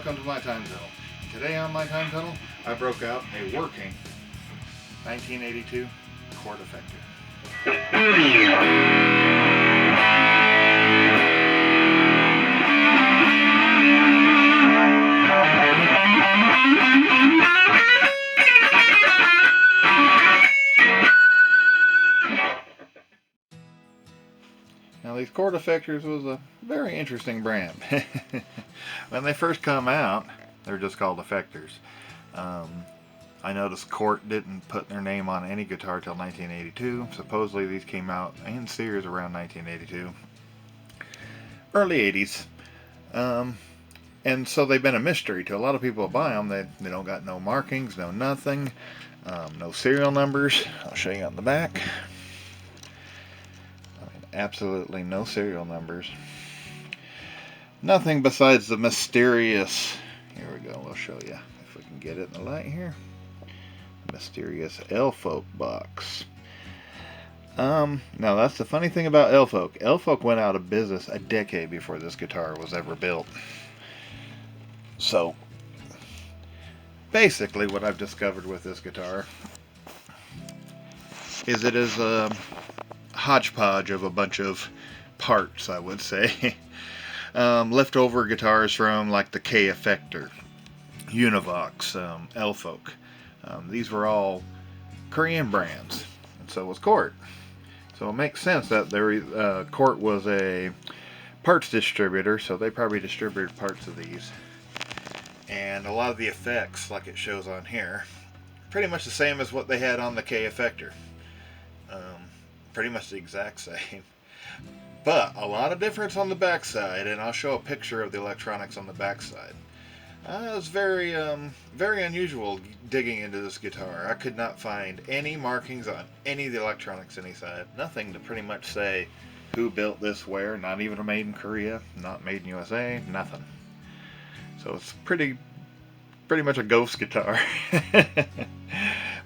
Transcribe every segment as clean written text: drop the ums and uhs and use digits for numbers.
welcome to my time tunnel. Today on my time tunnel, I broke out a working 1982 Cort Effector. Now these Cort Effectors was a very interesting brand. When they first come out, they're just called Effectors. I noticed Cort didn't put their name on any guitar till 1982. Supposedly these came out in Sears around 1982. Early 80s. And so they've been a mystery to a lot of people who buy them. They don't got no markings, no nothing, no serial numbers. I'll show you on the back. Absolutely no serial numbers. Nothing besides the mysterious, here we go, we'll show you if we can get it in the light here, mysterious Elfolk box. Now that's the funny thing about Elfolk. Elfolk went out of business a decade before this guitar was ever built. So basically what I've discovered with this guitar is it is a hodgepodge of a bunch of parts, I would say. Leftover guitars from like the K Effector, Univox, Elfolk. These were all Korean brands, and so was Cort. So it makes sense that Cort was a parts distributor, so they probably distributed parts of these. And a lot of the effects, like it shows on here, pretty much the same as what they had on the K Effector. Pretty much the exact same. But a lot of difference on the backside, and I'll show a picture of the electronics on the backside. It was very unusual digging into this guitar. I could not find any markings on any of the electronics inside. Nothing to pretty much say who built this where. Not even made in Korea, not made in USA, nothing. So it's pretty much a ghost guitar.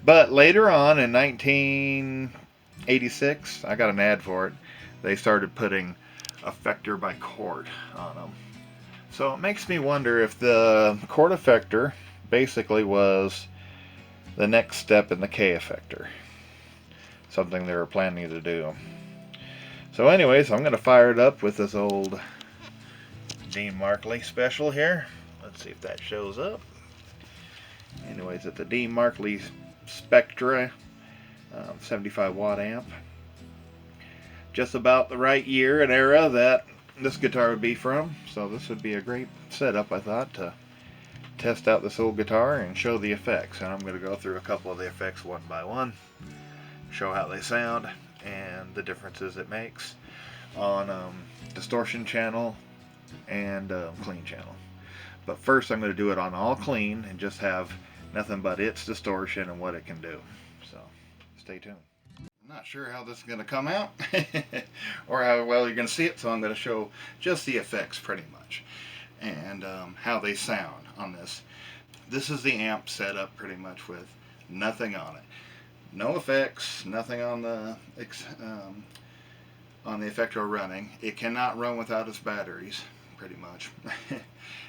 But later on in 1986, I got an ad for it. They started putting Effector by Cort on them. So it makes me wonder if the Cort Effector basically was the next step in the K Effector. Something they were planning to do. So anyways, I'm going to fire it up with this old Dean Markley special here. Let's see if that shows up. Anyways, it's a Dean Markley Spectra 75 watt amp. Just about the right year and era that this guitar would be from. So this would be a great setup, I thought, to test out this old guitar and show the effects. And I'm going to go through a couple of the effects one by one, show how they sound and the differences it makes on distortion channel and clean channel. But first I'm going to do it on all clean and just have nothing but its distortion and what it can do. So stay tuned. I'm not sure how this is going to come out or how well you're going to see it, so I'm going to show just the effects pretty much and how they sound on this. This is the amp set up pretty much with nothing on it. No effects, nothing on the Effector running. It cannot run without its batteries, pretty much.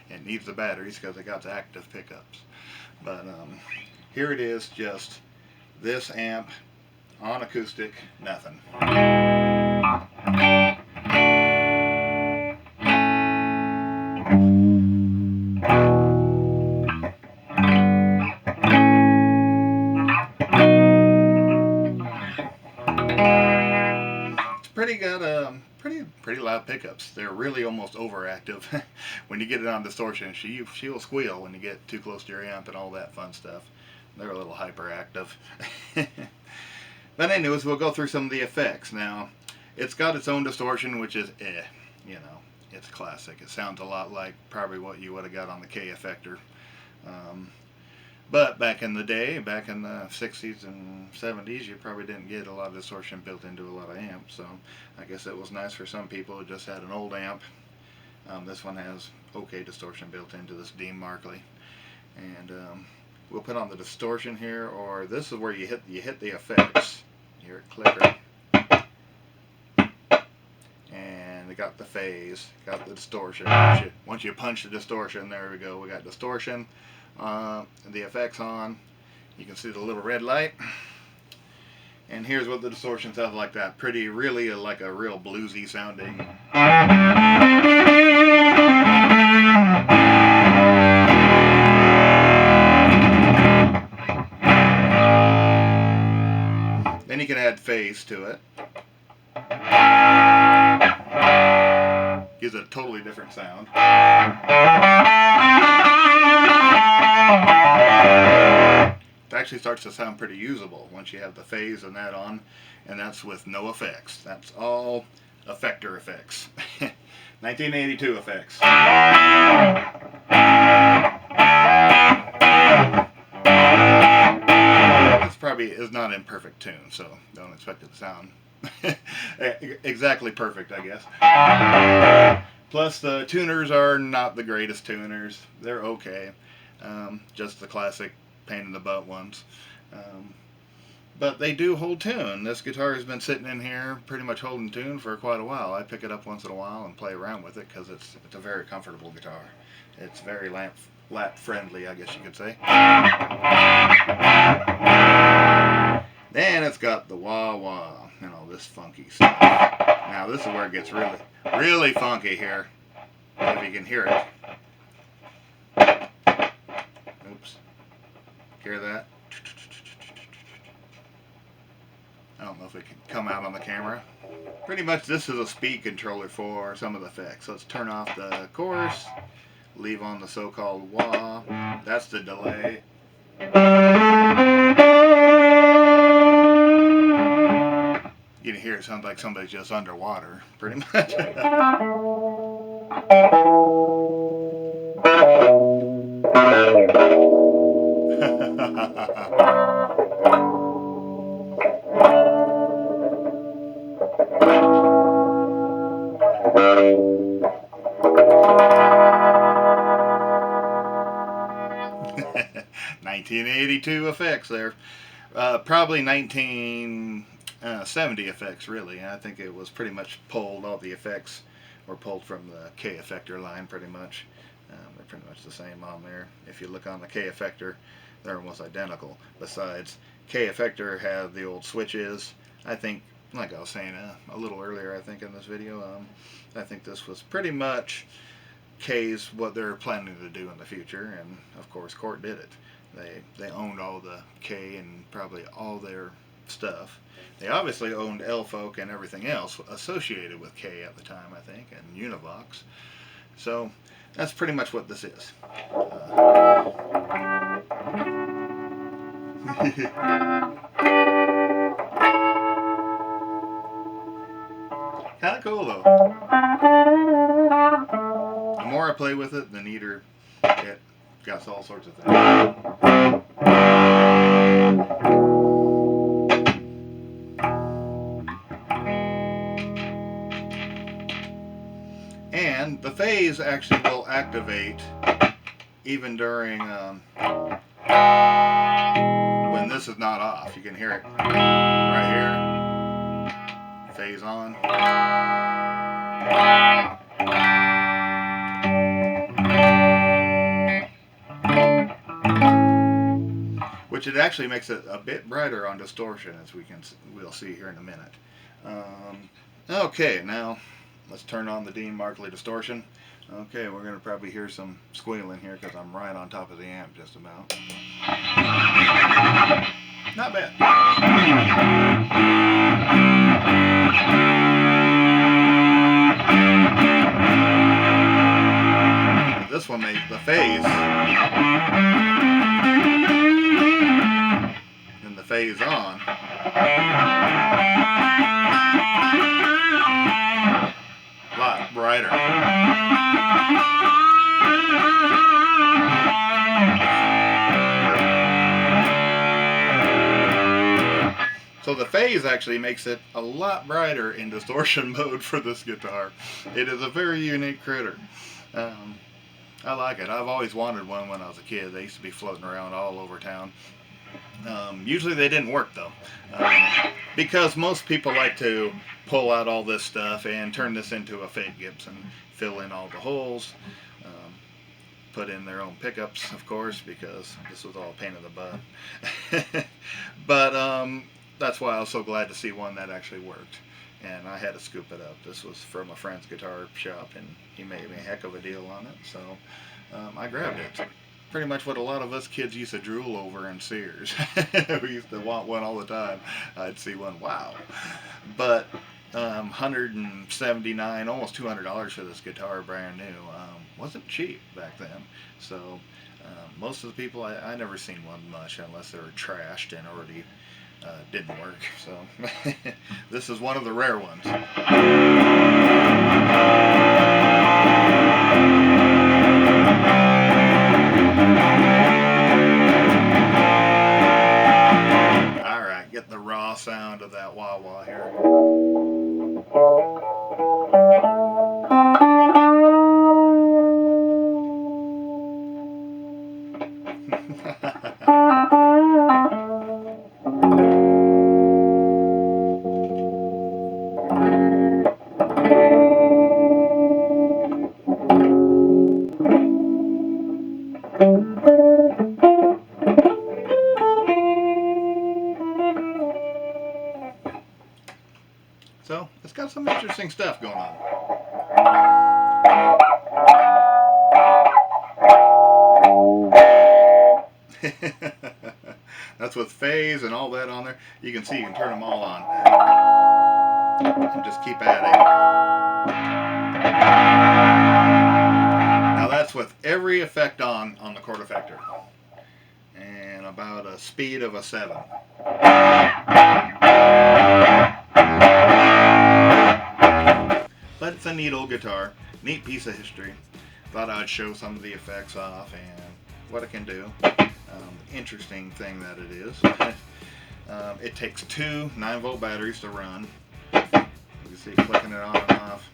It needs the batteries because it got the active pickups. But here it is, just this amp on acoustic, nothing. It's pretty loud pickups. They're really almost overactive. When you get it on distortion, she will squeal when you get too close to your amp and all that fun stuff. They're a little hyperactive. But anyways, we'll go through some of the effects. Now, it's got its own distortion, which is you know, it's classic. It sounds a lot like probably what you would have got on the K Effector. But back in the day, back in the 60s and 70s, you probably didn't get a lot of distortion built into a lot of amps. So I guess it was nice for some people who just had an old amp. This one has okay distortion built into this Dean Markley. And we'll put on the distortion here, or this is where you hit the effects. You hear it clicker. And you got the phase, got the distortion. Once you punch the distortion, there we go. We got distortion, the effects on. You can see the little red light. And here's what the distortion sounds like. That pretty, really like a real bluesy sounding. Then you can add phase to it. Gives it a totally different sound. It actually starts to sound pretty usable once you have the phase and that on, and that's with no effects. That's all effector effects. 1982 effects. This probably is not in perfect tune, so don't expect it to sound exactly perfect, I guess. Plus, the tuners are not the greatest tuners. They're okay. Just the classic pain in the butt ones. But they do hold tune. This guitar has been sitting in here pretty much holding tune for quite a while. I pick it up once in a while and play around with it because it's a very comfortable guitar. It's very lap friendly, I guess you could say. Then it's got the wah-wah and all this funky stuff. Now this is where it gets really, really funky here. If you can hear it. Oops. Hear that? I don't know if it can come out on the camera. Pretty much this is a speed controller for some of the effects. Let's turn off the chorus, leave on the so-called wah. That's the delay. You can hear it sounds like somebody's just underwater, pretty much. (1982) effects there. Probably 1970 effects, really. I think it was pretty much pulled. All the effects were pulled from the K Effector line, pretty much. They're pretty much the same on there. If you look on the K Effector, they're almost identical. Besides, K Effector had the old switches. I think, like I was saying a little earlier, I think in this video, I think this was pretty much K's what they're planning to do in the future, and of course Cort did it. They owned all the K and probably all their stuff. They obviously owned L-Folk and everything else associated with K at the time, I think, and Univox. So that's pretty much what this is. Kind of cool though. The more I play with it, the neater it got all sorts of things. And the phase actually will activate even during when this is not off. You can hear it right here. Phase on. Which it actually makes it a bit brighter on distortion, as we'll see here in a minute. Okay, now let's turn on the Dean Markley distortion. Okay, we're going to probably hear some squealing here because I'm right on top of the amp just about. Not bad. This one makes the phase. And the phase on. A lot brighter. So the phase actually makes it a lot brighter in distortion mode for this guitar. It is a very unique critter. I like it. I've always wanted one when I was a kid. They used to be floating around all over town. Usually they didn't work though, because most people like to pull out all this stuff and turn this into a fake Gibson, fill in all the holes, put in their own pickups, of course, because this was all a pain in the butt. But that's why I was so glad to see one that actually worked. And I had to scoop it up. This was from a friend's guitar shop, and he made me a heck of a deal on it. So I grabbed it. Pretty much what a lot of us kids used to drool over in Sears. We used to want one all the time. I'd see one, wow. But $179, almost $200 for this guitar, brand new. Wasn't cheap back then. So most of the people, I never seen one much unless they were trashed and already didn't work. So this is one of the rare ones. Alright, get the raw sound of that wah-wah here. So, it's got some interesting stuff going on. That's with phase and all that on there. You can see you can turn them all on. And just keep adding. Now that's with every effect on the Cort Effector. And about a speed of a 7. But it's a neat old guitar, neat piece of history. Thought I'd show some of the effects off and what it can do. Interesting thing that it is. It takes 2 9-volt batteries to run. You can see clicking it on and off.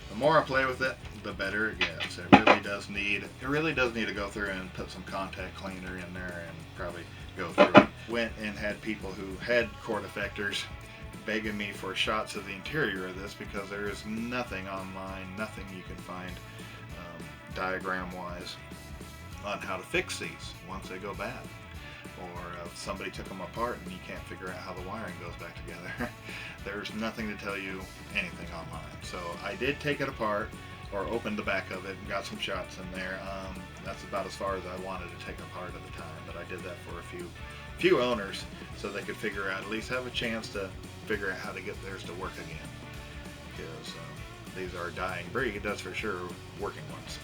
The more I play with it, the better it gets. It really does need to go through and put some contact cleaner in there and probably go through it. Went and had people who had Cort Effectors begging me for shots of the interior of this because there is nothing online, nothing you can find diagram wise on how to fix these once they go bad, or if somebody took them apart and you can't figure out how the wiring goes back together. There's nothing to tell you anything online. So I did take it apart, or opened the back of it and got some shots in there. That's about as far as I wanted to take apart at the time, but I did that for a few owners so they could figure out, at least have a chance to figure out how to get theirs to work again, because these are a dying breed, that's for sure, working ones.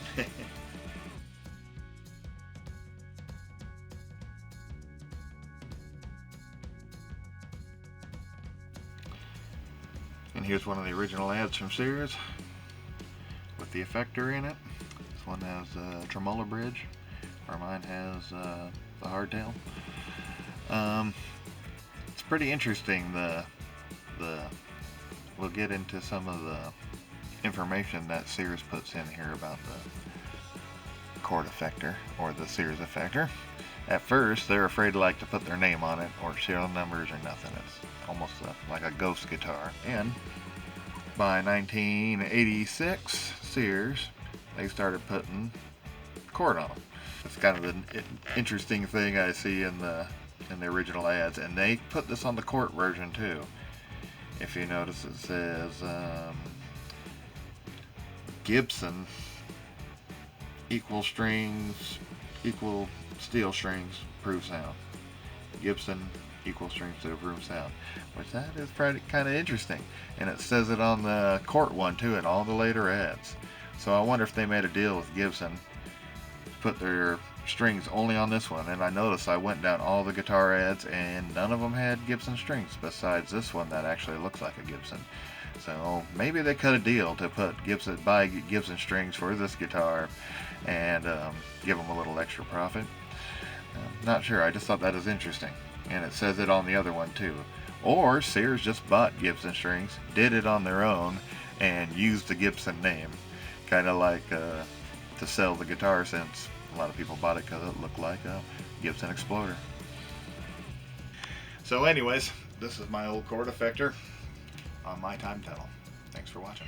And here's one of the original ads from Sears with the effector in it. This one has a tremolo bridge, where mine has the hardtail. It's pretty interesting. We'll get into some of the information that Sears puts in here about the Cort Effector, or the Sears Effector. At first, they're afraid to put their name on it, or serial numbers, or nothing. It's almost like a ghost guitar. And by 1986, Sears, they started putting Cort on them. It's kind of an interesting thing I see in the original ads, and they put this on the Cort version too. If you notice, it says Gibson equal strings, equal steel strings, prove sound. Gibson equal strings to improve sound, which that is kind of interesting. And it says it on the Cort one too in all the later ads. So I wonder if they made a deal with Gibson to put their strings only on this one. And I noticed I went down all the guitar ads and none of them had Gibson strings besides this one that actually looks like a Gibson. So maybe they cut a deal to buy Gibson strings for this guitar and give them a little extra profit. Not sure, I just thought that was interesting. And it says it on the other one too. Or Sears just bought Gibson strings, did it on their own, and used the Gibson name. Kind of like to sell the guitar, since A lot of people bought it because it looked like a Gibson Exploder. So anyways, this is my old Cort Effector on my time tunnel. Thanks for watching.